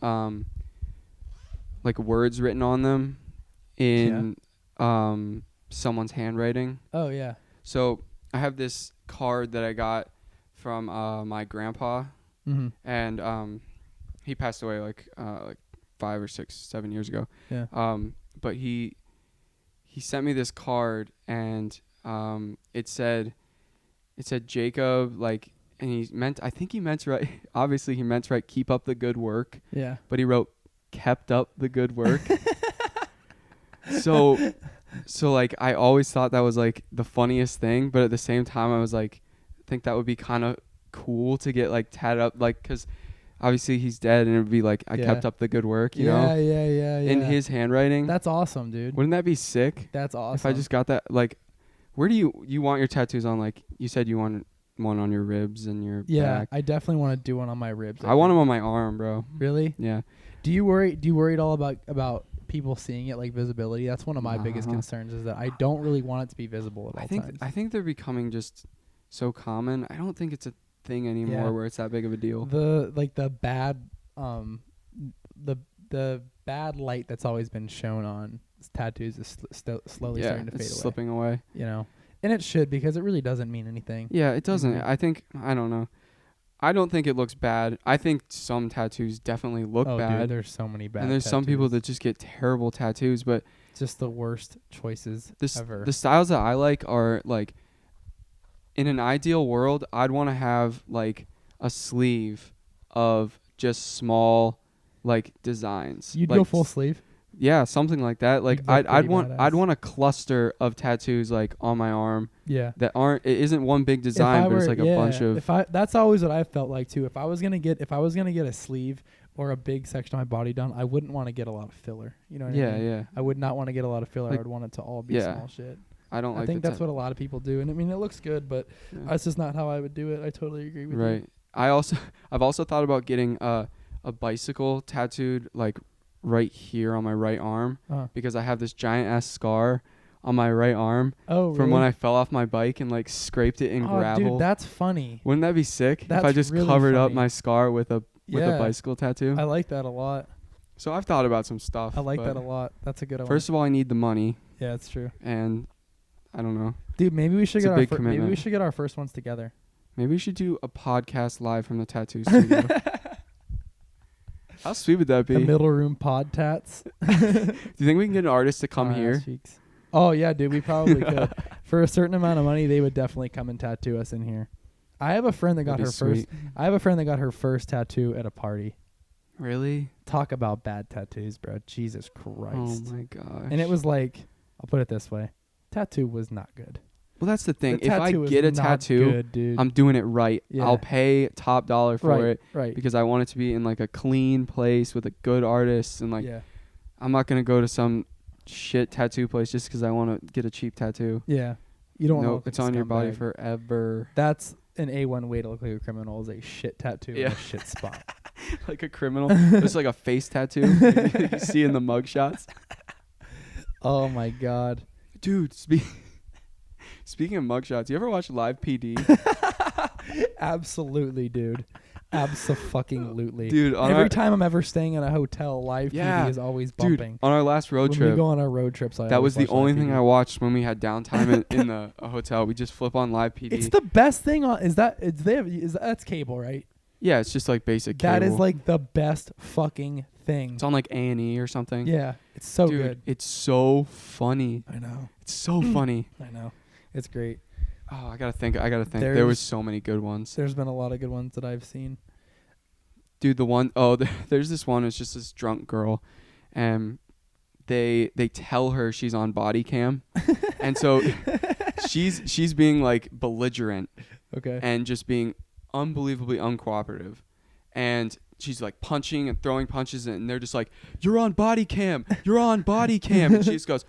like words written on them in someone's handwriting. Oh yeah. So I have this card that I got from my grandpa, Mm-hmm. and he passed away like 5 or 6, 7 years ago. Yeah. But he sent me this card, and it said Jacob, like, and I think he meant to write, obviously he meant to write keep up the good work, Yeah. but he wrote kept up the good work. so like I always thought that was like the funniest thing, but at the same time I was like, I think that would be kind of cool to get like tatted up, like, because obviously he's dead, and it would be like I kept up the good work, you know, Yeah. in his handwriting. That's awesome, dude. Wouldn't that be sick? That's awesome. If I just got that, like, where do you want your tattoos on? Like you said, you want one on your ribs and your back. I definitely want to do one on my ribs. I want them on my arm, bro. Really? Yeah. Do you worry at all about people seeing it, like visibility? That's one of my biggest concerns, is that I don't really want it to be visible at all times. I think they're becoming just so common. I don't think it's a thing anymore where it's that big of a deal. The bad light that's always been shown on tattoos is slowly starting to fade away. Slipping away. You know, and it should, because it really doesn't mean anything. Yeah, it doesn't. Mm-hmm. I don't know. I don't think it looks bad. I think some tattoos definitely look bad. Dude, there's so many bad. And there's some people that just get terrible tattoos, but just the worst choices ever. The styles that I like are like, in an ideal world, I'd want to have like a sleeve of just small like designs. You'd like, go full sleeve? Yeah, something like that. Like I'd want a cluster of tattoos like on my arm. Yeah. That it isn't one big design, but it's like a bunch of. That's always what I felt like too. If I was gonna get a sleeve or a big section of my body done, I wouldn't want to get a lot of filler. You know what I mean? Yeah. I would not want to get a lot of filler. Like, I would want it to all be small shit. I think that's what a lot of people do, and I mean it looks good, but that's just not how I would do it. I totally agree with you. Right. I've also thought about getting a bicycle tattooed like right here on my right arm, because I have this giant ass scar on my right arm from when I fell off my bike and like scraped it in gravel. Dude, that's funny. Wouldn't that be sick That's if I just really covered up funny. my scar with a bicycle tattoo? I like that a lot. So I've thought about some stuff. I like that a lot. That's a good one. First of all, I need the money. Yeah, that's true. And I don't know. Dude, maybe we should It's maybe we should get our first ones together. Maybe we should do a podcast live from the tattoo studio. How sweet would that be? The middle room pod tats. Do you think we can get an artist to come here? Cheeks. Oh yeah, dude, we probably could. For a certain amount of money, they would definitely come and tattoo us in here. I have a friend that got her first. I have a friend that got her first tattoo at a party. Really? Talk about bad tattoos, bro. Jesus Christ. Oh my gosh. And it was like, I'll put it this way, tattoo was not good. Well, that's the thing. The if I get a tattoo, good, dude. I'm doing it right. Yeah. I'll pay top dollar for it right. because I want it to be in like a clean place with a good artist, and like I'm not gonna go to some shit tattoo place just because I want to get a cheap tattoo. Yeah, you don't. No, it's on your body forever. That's an A1 way to look like a criminal, is a shit tattoo in a shit spot. Like a criminal. It's like a face tattoo you see in the mug shots. Oh my god. Dude, speaking of mugshots, you ever watch Live PD? Absolutely, dude. Abso-fucking-lutely. Dude, every time I'm ever staying in a hotel, Live Yeah, PD is always bumping. dude, on our last road when trip, we go on our road trips, that was the only thing I watched when we had downtime in the hotel. We just flip on Live PD. It's the best thing on. That's cable, right? Yeah, it's just like basic cable. That is like the best fucking thing. It's on like A&E or something. Yeah, it's so Dude, good. it's so funny. I know. It's so funny. I know. It's great. Oh, I gotta think. There was so many good ones. There's been a lot of good ones that I've seen. Dude, there's this one. It's just this drunk girl, and they tell her she's on body cam, and so she's being like belligerent, Okay. and just being unbelievably uncooperative, and she's like punching and throwing punches, and they're just like, "You're on body cam. You're on body cam." And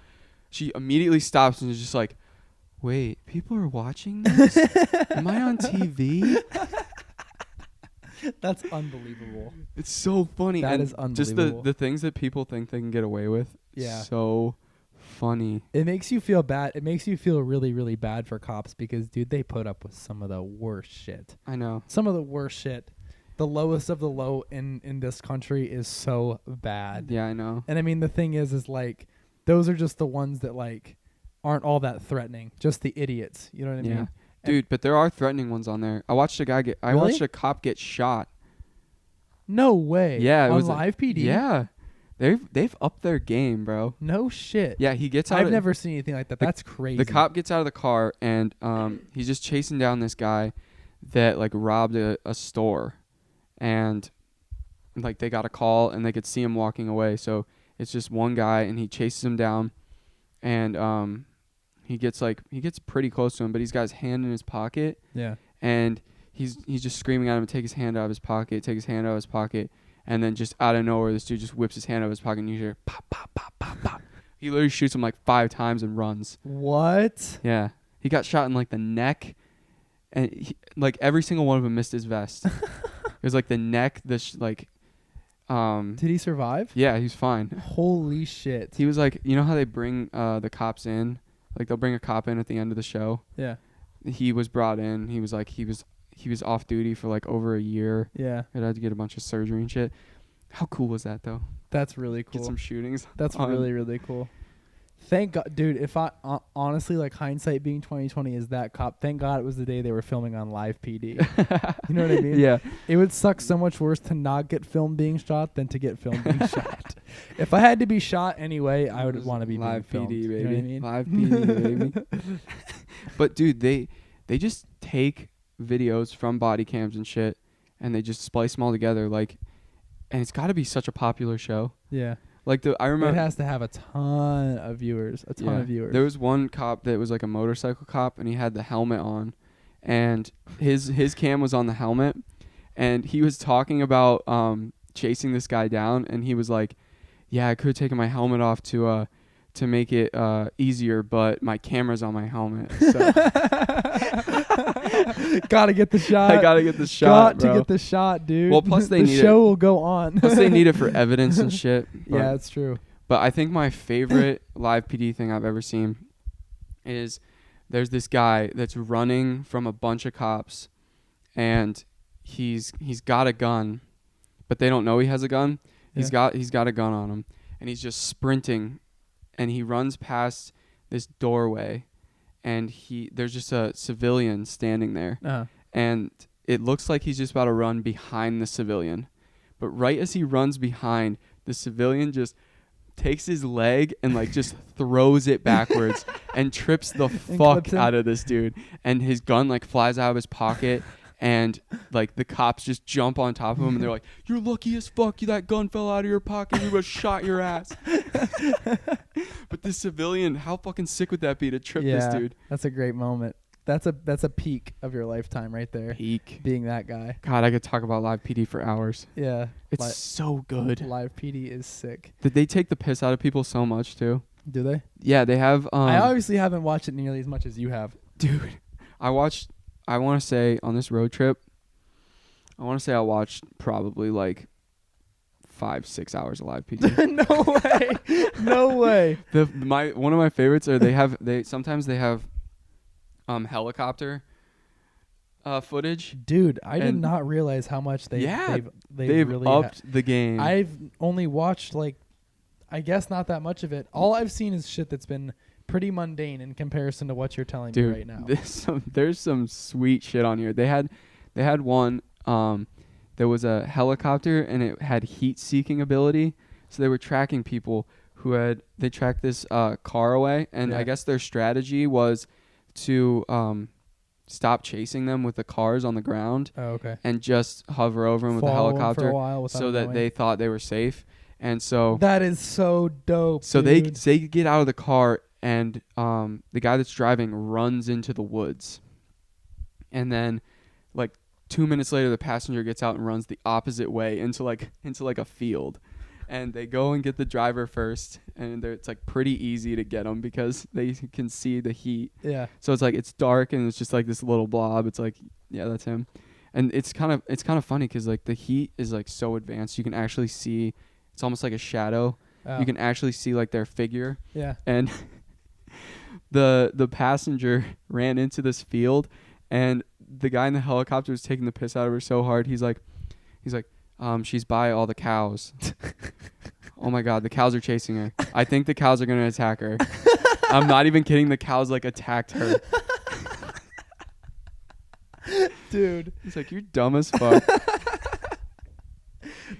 she immediately stops and is just like, "Wait, people are watching this? Am I on TV?" That's unbelievable. It's so funny. That and is unbelievable. Just the things that people think they can get away with. Yeah. So funny. It makes you feel bad. It makes you feel really, really bad for cops because, dude, they put up with some of the worst shit. I know. Some of the worst shit. The lowest of the low in this country is so bad. Yeah, I know. And I mean, the thing is like, those are just the ones that like aren't all that threatening. Just the idiots. You know what I mean? Dude, but there are threatening ones on there. I watched a cop get shot. No way. Yeah, it on was Live PD. Yeah. They've upped their game, bro. No shit. Yeah, he gets out. I've never seen anything like that. That's crazy. The cop gets out of the car and he's just chasing down this guy that like robbed a store, and like they got a call and they could see him walking away. So it's just one guy and he chases him down, and he gets pretty close to him, but he's got his hand in his pocket. Yeah. And he's just screaming at him to take his hand out of his pocket, and then just out of nowhere, this dude just whips his hand out of his pocket, and you hear pop, pop, pop, pop, pop. He literally shoots him like 5 times and runs. What? Yeah. He got shot in like the neck, and like every single one of them missed his vest. It was like the neck, Did he survive? Yeah, he's fine. Holy shit. He was like, you know how they bring the cops in? Like they'll bring a cop in at the end of the show. Yeah. He was brought in. He was off duty for like over a year. Yeah. He had to get a bunch of surgery and shit. How cool was that though? That's really cool. Get some shootings. That's really, really cool. Thank God, dude. If I honestly, like, hindsight being 2020 is that cop. Thank God it was the day they were filming on Live PD. You know what I mean? Yeah. It would suck so much worse to not get filmed being shot than to get filmed being shot. If I had to be shot anyway, I would want to be Live being PD, filmed. baby. You know what I mean? Live PD, baby. But dude, they just take videos from body cams and shit, and they just splice them all together. Like, and it's got to be such a popular show. Yeah. Like I remember It has to have a ton of viewers. There was one cop that was like a motorcycle cop, and he had the helmet on, and his cam was on the helmet, and he was talking about chasing this guy down, and he was like, "Yeah, I could have taken my helmet off to make it easier, but my camera's on my helmet." So gotta get the shot. I gotta get the shot, to get the shot, dude. Well, plus they the need show will go on. Plus they need it for evidence and shit. Yeah, that's true. But I think my favorite Live PD thing I've ever seen is there's this guy that's running from a bunch of cops, and he's got a gun, but they don't know he has a gun. He's got a gun on him, and he's just sprinting, and he runs past this doorway, and there's just a civilian standing there, and it looks like he's just about to run behind the civilian, but right as he runs behind, the civilian just takes his leg and like just throws it backwards and trips the fuck out of this dude, and his gun like flies out of his pocket, and like the cops just jump on top of him, and they're like, "You're lucky as fuck that gun fell out of your pocket, we would've shot your ass." But this civilian, how fucking sick would that be to trip this dude? That's a great moment. That's a peak of your lifetime right there. Peak. Being that guy. God, I could talk about Live PD for hours. Yeah. It's so good. Live PD is sick. Did they take the piss out of people so much too? Do they? Yeah, they have. I obviously haven't watched it nearly as much as you have. Dude, I want to say on this road trip, I watched probably like 5-6 hours of live PD. No way. No way. One of my favorites are they sometimes have helicopter footage. Dude, I did not realize how much they've really upped the game. I've only watched like, I guess not that much of it. All I've seen is shit that's been pretty mundane in comparison to what you're telling me right now. There's some sweet shit on here. They had one. There was a helicopter and it had heat-seeking ability. So they were tracking people they tracked this car away, and I guess their strategy was to stop chasing them with the cars on the ground. Oh, okay. And just hover over them with the helicopter for a while so that they thought they were safe. And so that is so dope. So dude. they get out of the car, and the guy that's driving runs into the woods. And then like 2 minutes later, the passenger gets out and runs the opposite way into like a field. And they go and get the driver first, and it's like pretty easy to get them because they can see the heat. Yeah. So it's like it's dark and it's just like this little blob. It's like, yeah, that's him. And it's kind of funny because like the heat is like so advanced, you can actually see. It's almost like a shadow. Oh. You can actually see like their figure. Yeah. And the passenger ran into this field, and the guy in the helicopter was taking the piss out of her so hard. He's like, she's by all the cows. Oh my God, the cows are chasing her. I think the cows are gonna attack her. I'm not even kidding. The cows like attacked her. Dude, he's like, you're dumb as fuck.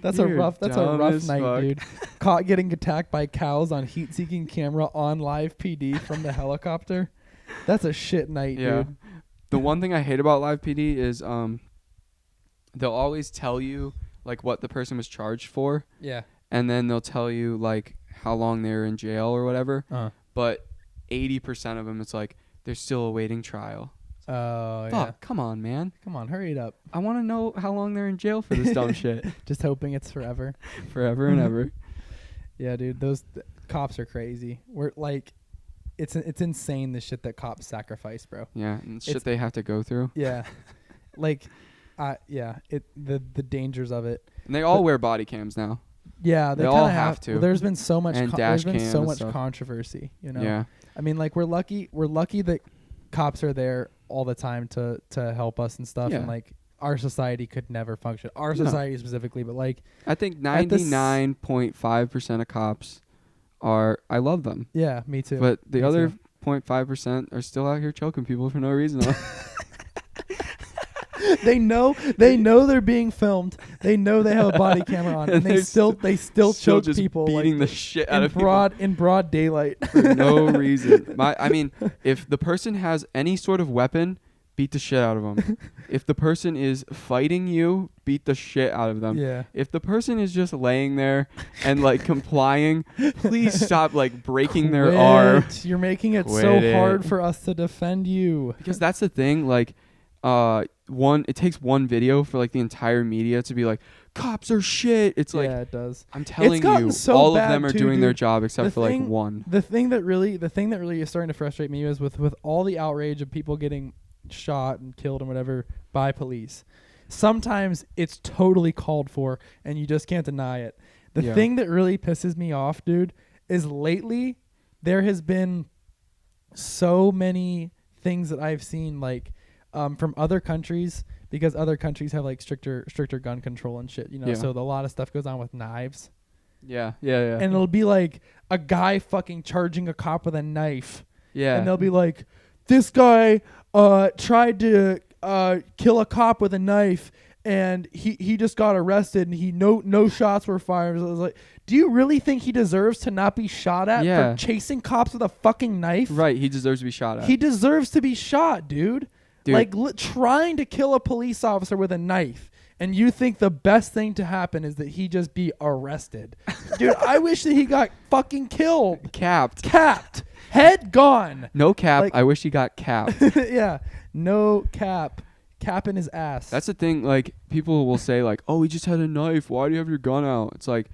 That's a rough night, dude. Caught getting attacked by cows on heat-seeking camera on live PD from the helicopter. That's a shit night, dude. The one thing I hate about live PD is they'll always tell you like what the person was charged for. Yeah. And then they'll tell you like how long they were in jail or whatever. But 80% of them, it's like they're still awaiting trial. Oh, fuck, yeah. Come on, man. Come on, hurry it up. I want to know how long they're in jail for this dumb shit. Just hoping it's forever. Forever and ever. Yeah, dude. Those cops are crazy. We're like, it's insane the shit that cops sacrifice, bro. Yeah, and shit they have to go through. Yeah. Like, the dangers of it. And they all wear body cams now. Yeah, they all have to. Well, there's been so much. And there's been so much stuff. controversy. You know. Yeah. I mean, like we're lucky that cops are there all the time to help us and stuff. Yeah. And like our society could never function. Our society specifically, but like I think 99.5% of cops I love them. Yeah, me too. But the other 0.5% are still out here choking people for no reason. They know they're being filmed. They know they have a body camera on, and they still choke just people beating like the shit out of people in broad daylight for no reason. I mean, if the person has any sort of weapon, beat the shit out of them. If the person is fighting you, beat the shit out of them. Yeah. If the person is just laying there and like complying, please stop like breaking their arm. You're making it Quit hard for us to defend you. Because that's the thing, like it takes one video for like the entire media to be like cops are shit. It's like, yeah, it does. I'm telling you, so all of them are doing their job except for like one. The thing that really is starting to frustrate me is with all the outrage of people getting shot and killed and whatever by police. Sometimes it's totally called for and you just can't deny it. The thing that really pisses me off, dude, is lately there has been so many things that I've seen like from other countries, because other countries have like stricter gun control and shit, you know. So a lot of stuff goes on with knives. Yeah. And it'll be like a guy fucking charging a cop with a knife. Yeah. And they'll be like, this guy tried to kill a cop with a knife and he just got arrested and no shots were fired. So I was like, do you really think he deserves to not be shot at for chasing cops with a fucking knife? Right, he deserves to be shot at. He deserves to be shot, dude. Like trying to kill a police officer with a knife, and you think the best thing to happen is that he just be arrested. Dude, I wish that he got fucking killed. Capped. Head gone. No cap. Like, I wish he got capped. Yeah. No cap. Cap in his ass. That's the thing. Like, people will say, like, oh, he just had a knife. Why do you have your gun out? It's like,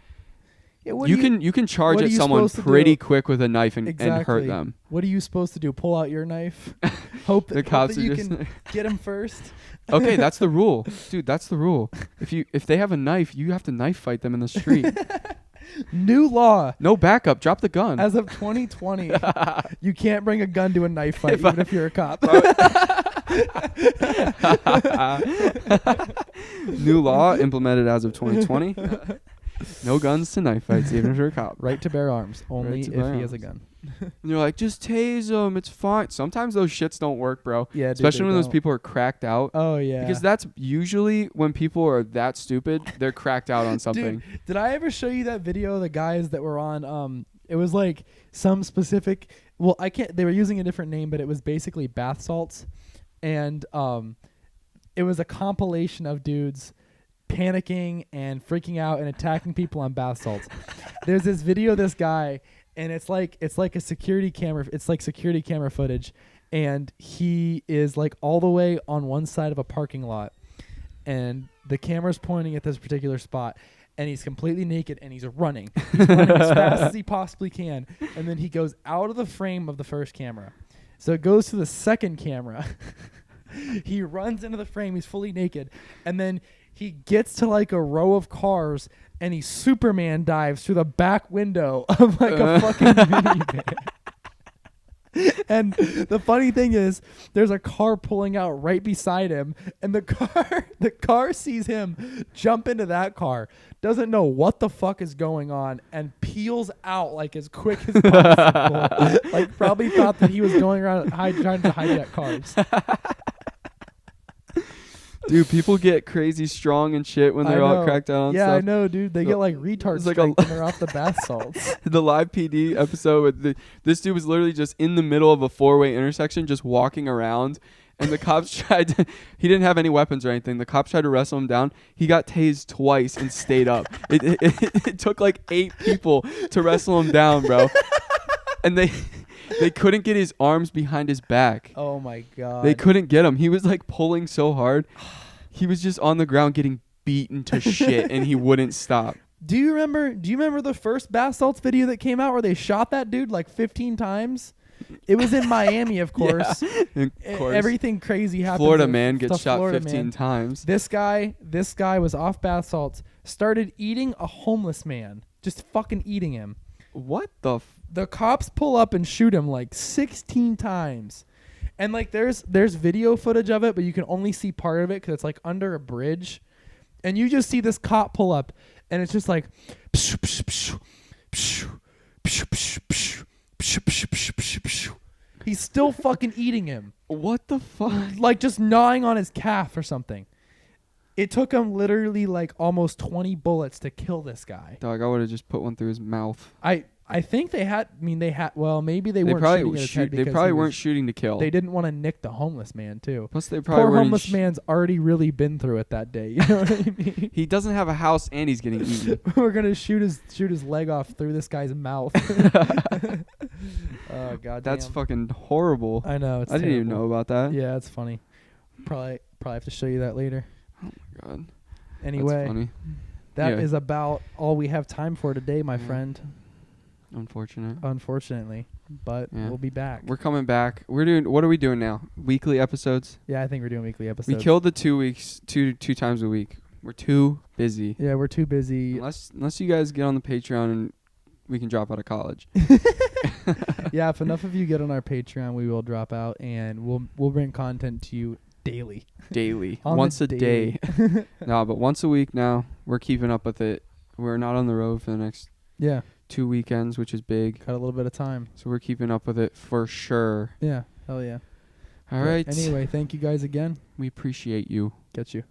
Yeah, what You do can charge what are at you someone supposed to pretty do? quick with a knife and hurt Exactly. them. What are you supposed to do? Pull out your knife? hope The that, cops that are you just can get him first? okay, that's the rule, dude. That's the rule. If they have a knife, you have to knife fight them in the street. New law. No backup. Drop the gun. As of 2020, you can't bring a gun to a knife fight, If even if you're a cop. New law implemented as of 2020. No guns to knife fights, even if you're a cop. Right to bear arms, only Right to if bear he has a arms. gun. And they're like, just tase them. It's fine. Sometimes those shits don't work, bro. Yeah, dude, Especially they when those don't. people are cracked out. Oh yeah. Because that's usually when people are that stupid, they're cracked out on something. Dude, did I ever show you that video of the guys that were on it was like some specific I can't they were using a different name, but it was basically bath salts, and it was a compilation of dudes panicking and freaking out and attacking people on bath salts. There's this video of this guy, and it's like a security camera. It's like security camera footage, and he is like all the way on one side of a parking lot, and the camera's pointing at this particular spot, and he's completely naked, and he's running. He's running as fast as he possibly can, and then he goes out of the frame of the first camera. So it goes to the second camera. He runs into the frame. He's fully naked, and then he gets to like a row of cars, and he Superman dives through the back window of like a fucking minivan. And the funny thing is, there's a car pulling out right beside him, and the car sees him jump into that car, doesn't know what the fuck is going on, and peels out like as quick as possible. Like probably thought that he was going around trying to hijack cars. Dude, people get crazy strong and shit when they're all cracked out on yeah, stuff. I know, dude. They get like retard It's like strength when they're off the bath salts. The live PD episode with this dude was literally just in the middle of a 4-way intersection, just walking around, and the cops tried to, he didn't have any weapons or anything. The cops tried to wrestle him down. He got tased twice and stayed up. It took like 8 people to wrestle him down, bro. And they couldn't get his arms behind his back. Oh my god. They couldn't get him. He was like pulling so hard. He was just on the ground getting beaten to shit, and he wouldn't stop. Do you remember the first bath salts video that came out where they shot that dude like 15 times? It was in Miami, of course. Yeah, of course. Everything crazy happened. Florida man gets shot 15 times. This guy was off bath salts, started eating a homeless man, just fucking eating him. What the The cops pull up and shoot him like 16 times. And like there's video footage of it, but you can only see part of it because it's like under a bridge. And you just see this cop pull up, and it's just like he's still fucking eating him. What the fuck? Like just gnawing on his calf or something. It took him literally like almost 20 bullets to kill this guy. Dog, I would have just put one through his mouth. I think they had. I mean, they had. Well, maybe they weren't probably shooting at his head They because probably weren't shooting to kill. They didn't want to nick the homeless man too. Plus, they probably Poor weren't. homeless man's already really been through it that day. You know what I mean? He doesn't have a house, and he's getting eaten. We're gonna shoot his leg off through this guy's mouth. Oh god, That's damn. fucking horrible. I know. It's I didn't even terrible. know about that. Yeah, it's funny. Probably have to show you that later. God. Anyway, That's funny. that Yeah. is about all we have time for today, my friend. Unfortunate. Unfortunately, but Yeah. we'll be back. We're coming back. What are we doing now? Weekly episodes? Yeah, I think we're doing weekly episodes. We killed the 2 weeks, two times a week. We're too busy. Yeah, we're too busy. Unless you guys get on the Patreon and we can drop out of college. Yeah, if enough of you get on our Patreon, we will drop out, and we'll bring content to you daily. Daily. On Once the a day. No, but once a week now. We're keeping up with it. We're not on the road for the next Yeah, 2 weekends, which is big. got a little bit of time. So we're keeping up with it for sure. Yeah, hell yeah. All But right. Anyway, thank you guys again. We appreciate you. Catch you.